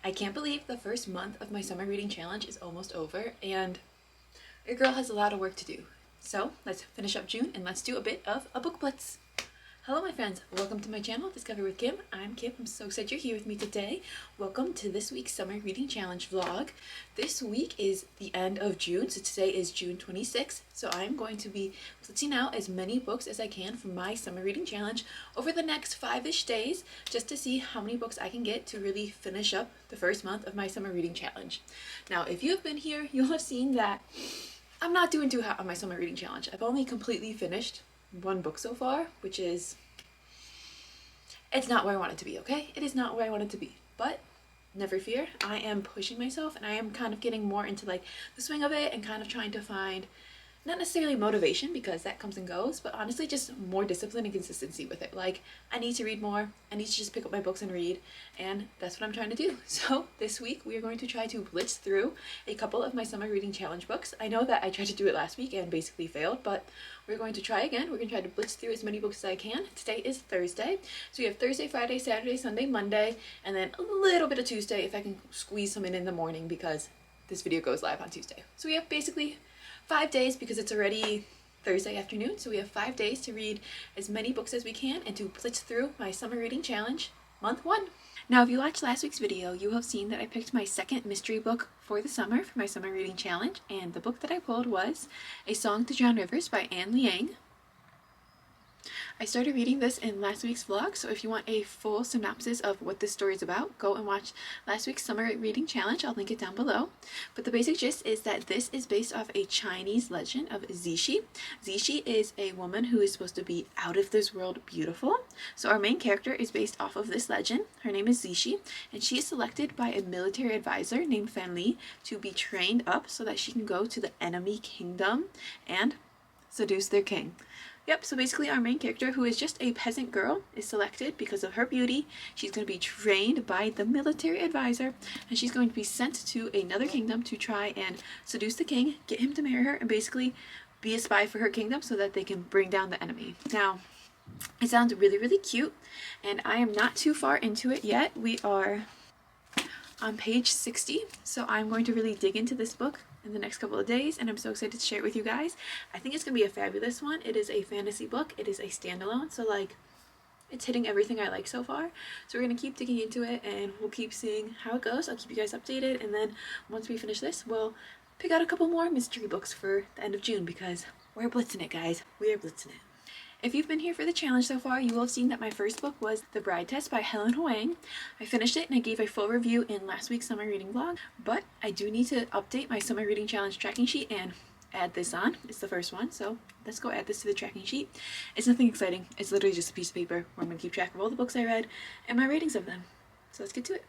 I can't believe the first month of my summer reading challenge is almost over, and your girl has a lot of work to do. So let's finish up June and let's do a bit of a book blitz. Hello my friends, welcome to my channel, Discover with Kim. I'm Kim, I'm so excited you're here with me today. Welcome to this week's Summer Reading Challenge vlog. This week is the end of June, so today is June 26th. So I'm going to be blitzing out as many books as I can from my Summer Reading Challenge over the next 5-ish days, just to see how many books I can get to really finish up the first month of my Summer Reading Challenge. Now, if you have been here, you'll have seen that I'm not doing too hot on my Summer Reading Challenge. I've only completely finished one book so far, which is, it's not where I want it to be, okay? It is not where I want it to be, but never fear, I am pushing myself and I am kind of getting more into like the swing of it and kind of trying to find not necessarily motivation, because that comes and goes, but honestly just more discipline and consistency with it. Like, I need to read more, I need to just pick up my books and read, and that's what I'm trying to do. So this week we are going to try to blitz through a couple of my Summer Reading Challenge books. I know that I tried to do it last week and basically failed, but we're going to try again. We're going to try to blitz through as many books as I can. Today is Thursday, so we have Thursday, Friday, Saturday, Sunday, Monday, and then a little bit of Tuesday if I can squeeze some in the morning, because this video goes live on Tuesday. So we have basically 5 days, because it's already Thursday afternoon, so we have 5 days to read as many books as we can and to blitz through my Summer Reading Challenge month 1. Now, if you watched last week's video, you will have seen that I picked my second mystery book for the summer for my Summer Reading Challenge, and the book that I pulled was A Song to Drown Rivers by Anne Liang. I started reading this in last week's vlog, so if you want a full synopsis of what this story is about, go and watch last week's Summer Reading Challenge. I'll link it down below. But the basic gist is that this is based off a Chinese legend of Zishi. Zishi is a woman who is supposed to be out of this world beautiful. So our main character is based off of this legend. Her name is Zishi, and she is selected by a military advisor named Fan Li to be trained up so that she can go to the enemy kingdom and seduce their king. Yep, so basically our main character, who is just a peasant girl, is selected because of her beauty. She's going to be trained by the military advisor, and she's going to be sent to another kingdom to try and seduce the king, get him to marry her, and basically be a spy for her kingdom so that they can bring down the enemy. Now, it sounds really, really cute, and I am not too far into it yet. We are on page 60, so I'm going to really dig into this book in the next couple of days, and I'm so excited to share it with you guys. I think it's gonna be a fabulous one. It is a fantasy book, it is a standalone, so like it's hitting everything I like so far. So we're gonna keep digging into it and we'll keep seeing how it goes. I'll keep you guys updated, and then once we finish this, we'll pick out a couple more mystery books for the end of June, because we're blitzing it, guys. We are blitzing it. If you've been here for the challenge so far, you will have seen that my first book was The Bride Test by Helen Hoang. I finished it and I gave a full review in last week's Summer Reading vlog, but I do need to update my Summer Reading Challenge tracking sheet and add this on. It's the first one, so let's go add this to the tracking sheet. It's nothing exciting. It's literally just a piece of paper where I'm going to keep track of all the books I read and my ratings of them. So let's get to it.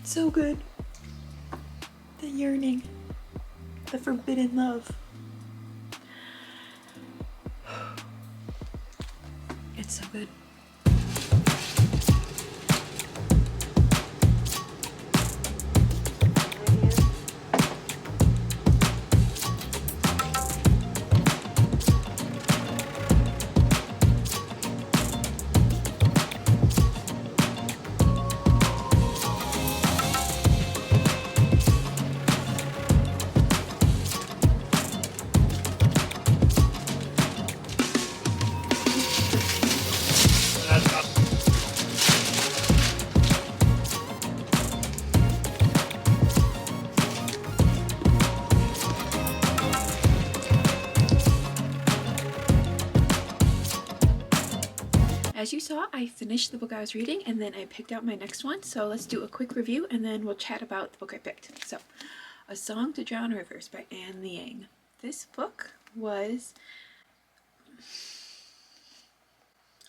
So good. The yearning, the forbidden love. It's so good. as you saw, I finished the book I was reading and then I picked out my next one. So let's do a quick review and then we'll chat about the book I picked. So, A Song to Drown Rivers by Anne Liang. This book was...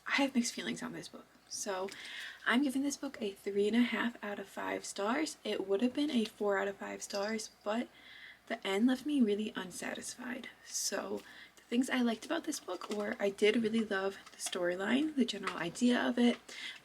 I have mixed feelings on this book. So I'm giving this book a 3.5 out of 5 stars. It would have been a 4 out of 5 stars, but the end left me really unsatisfied. So the things I liked about this book were I did really love the storyline, the general idea of it.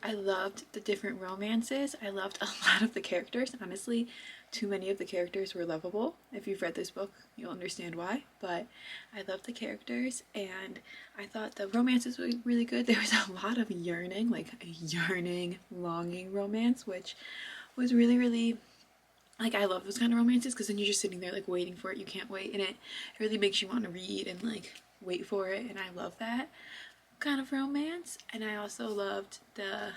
I loved the different romances. I loved a lot of the characters. Honestly, too many of the characters were lovable. If you've read this book, you'll understand why. But I loved the characters and I thought the romances were really good. There was a lot of yearning, like a yearning, longing romance, which was really, really... like, I love those kind of romances because then you're just sitting there like waiting for it. You can't wait, and it really makes you want to read and like wait for it, and I love that kind of romance. And I also loved the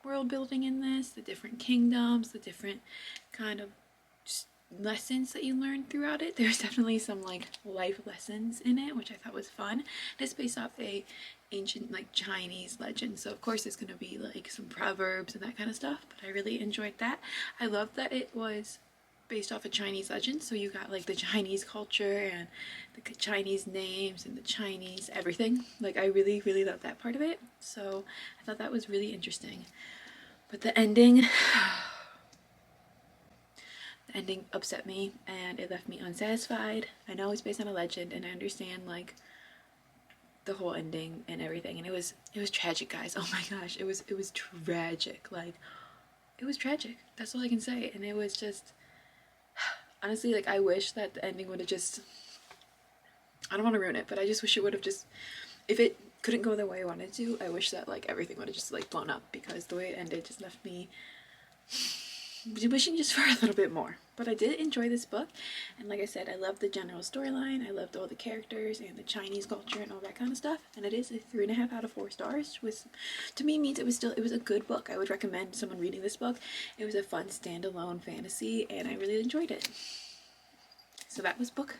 world building in this, the different kingdoms, the different kind of just lessons that you learn throughout it. There's definitely some like life lessons in it, which I thought was fun. It's based off a ancient like Chinese legend, so of course there's gonna be like some proverbs and that kind of stuff, but I really enjoyed that. I loved that it was based off a Chinese legend, so you got like the Chinese culture and the Chinese names and the Chinese everything. Like, I really, really loved that part of it, so I thought that was really interesting. But the ending upset me and it left me unsatisfied. I know it's based on a legend and I understand like the whole ending and everything, and it was tragic, guys. Oh my gosh, it was tragic. Like, it was tragic. That's all I can say. And it was just, honestly, like, I wish that the ending would have just, I don't want to ruin it, but I just wish it would have just, if it couldn't go the way I wanted to, I wish that like everything would have just like blown up, because the way it ended just left me wishing just for a little bit more. But I did enjoy this book, and like I said, I loved the general storyline, I loved all the characters and the Chinese culture and all that kind of stuff, and it is a 3.5 out of 4 stars, which to me means it was a good book. I would recommend someone reading this book. It was a fun standalone fantasy and I really enjoyed it. So that was book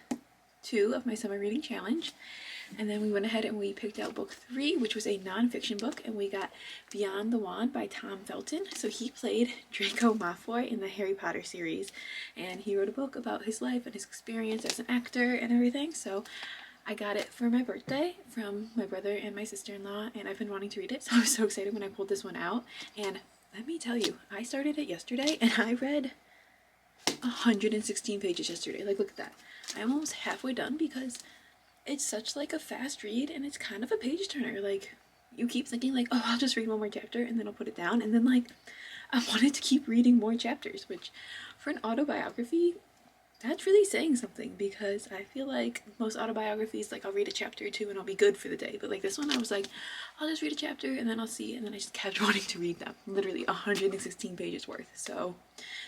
2 of my summer reading challenge. And then we went ahead and we picked out book 3, which was a non-fiction book, and we got Beyond the Wand by Tom Felton. So he played Draco Malfoy in the Harry Potter series, and he wrote a book about his life and his experience as an actor and everything. So I got it for my birthday from my brother and my sister-in-law, and I've been wanting to read it, so I was so excited when I pulled this one out. And let me tell you, I started it yesterday and I read 116 pages yesterday. Like, look at that. I'm almost halfway done because it's such like a fast read and it's kind of a page turner. Like, you keep thinking like, oh, I'll just read one more chapter and then I'll put it down, and then like I wanted to keep reading more chapters, which for an autobiography, that's really saying something, because I feel like most autobiographies, like, I'll read a chapter or two and I'll be good for the day, but like this one I was like, I'll just read a chapter and then I'll see, and then I just kept wanting to read them. Literally 116 pages worth. So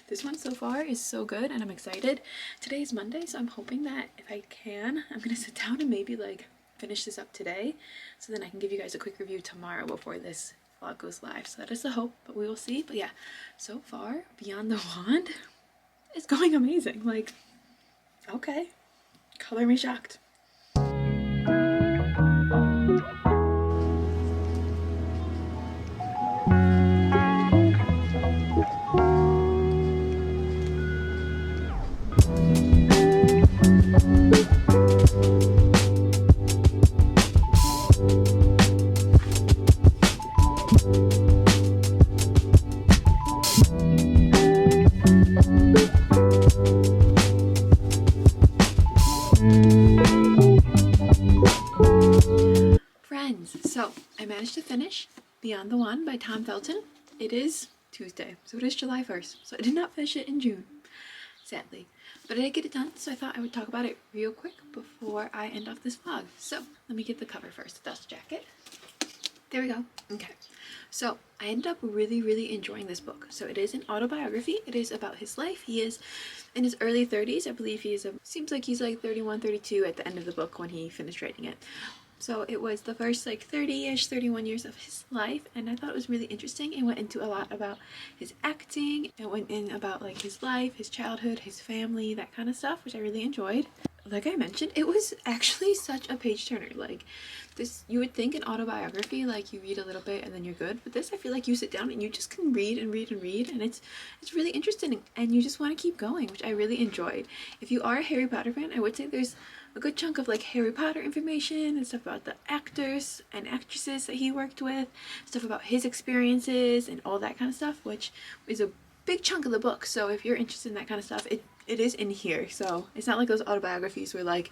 this one so far is so good and I'm excited. Today is Monday, so I'm hoping that if I can, I'm gonna sit down and maybe like finish this up today, so then I can give you guys a quick review tomorrow before this vlog goes live. So that is the hope, but we will see. But yeah, so far Beyond the Wand is going amazing. Like, okay, color me shocked. Friends, so I managed to finish Beyond the Wand by Tom Felton. It is Tuesday, so it is July 1st, so I did not finish it in June, sadly. But I did get it done, so I thought I would talk about it real quick before I end off this vlog. So let me get the cover first, the dust jacket. There we go. Okay, so I ended up really enjoying this book. So it is an autobiography. It is about his life. He is in his early 30s. I believe seems like he's like 31, 32 at the end of the book when he finished writing it. So it was the first like 30-ish, 31 years of his life, and I thought it was really interesting. It went into a lot about his acting. It went in about like his life, his childhood, his family, that kind of stuff, which I really enjoyed. like I mentioned, it was actually such a page turner. Like this, you would think an autobiography, like you read a little bit and then you're good, but this I feel like you sit down and you just can read and read and read, and it's really interesting, and you just want to keep going, which I really enjoyed. If you are a Harry Potter fan, I would say there's a good chunk of like Harry Potter information and stuff about the actors and actresses that he worked with, stuff about his experiences and all that kind of stuff, which is a big chunk of the book. So if you're interested in that kind of stuff, it is in here. So it's not like those autobiographies where like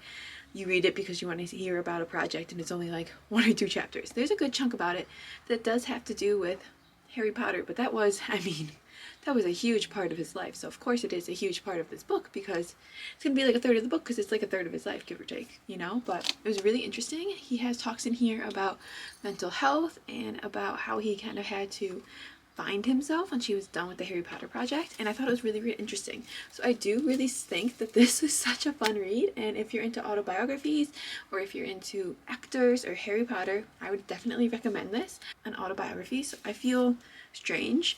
you read it because you want to hear about a project and it's only like 1 or 2 chapters. There's a good chunk about it that does have to do with Harry Potter, but that was, I mean, that was a huge part of his life. So of course it is a huge part of this book, because it's gonna be like a third of the book, because it's like a third of his life, give or take, you know. But it was really interesting. He has talks in here about mental health and about how he kind of had to find himself when she was done with the Harry Potter project, and I thought it was really, really interesting. So I do really think that this is such a fun read, and if you're into autobiographies or if you're into actors or Harry Potter, I would definitely recommend this. An autobiography, so I feel strange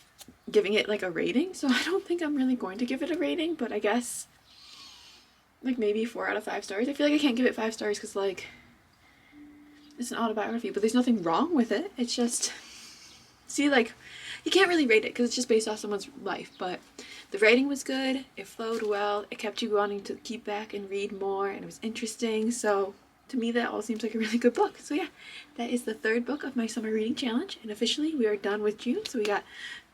giving it like a rating, so I don't think I'm really going to give it a rating, but I guess like maybe 4 out of 5 stars. I feel like I can't give it 5 stars because like it's an autobiography, but there's nothing wrong with it. It's just, see, like, you can't really rate it because it's just based off someone's life, but the writing was good, it flowed well, it kept you wanting to keep back and read more, and it was interesting. So to me that all seems like a really good book. So yeah, that is the 3rd book of my summer reading challenge, and officially we are done with June. So we got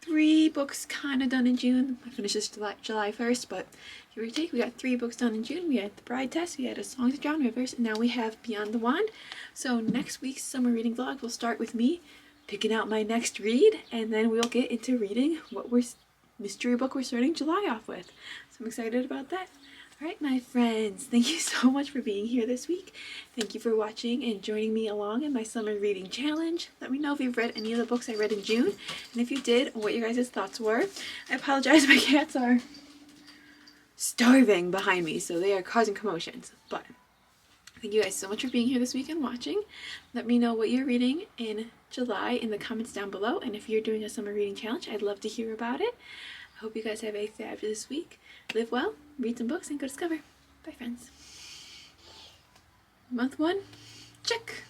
3 books kind of done in June. I finished this July 1st, but here we take, we got 3 books done in June. We had The Bride Test, we had A Song to Drown Rivers, and now we have Beyond the Wand. So next week's summer reading vlog will start with me picking out my next read, and then we'll get into reading what mystery book we're starting July off with. So I'm excited about that. Alright, my friends, thank you so much for being here this week. Thank you for watching and joining me along in my summer reading challenge. Let me know if you've read any of the books I read in June, and if you did, what your guys' thoughts were. I apologize, my cats are starving behind me, so they are causing commotions, but thank you guys so much for being here this week and watching. Let me know what you're reading in July in the comments down below, and if you're doing a summer reading challenge, I'd love to hear about it. I hope you guys have a fabulous week. Live well, read some books, and go discover. Bye, friends. Month 1, check.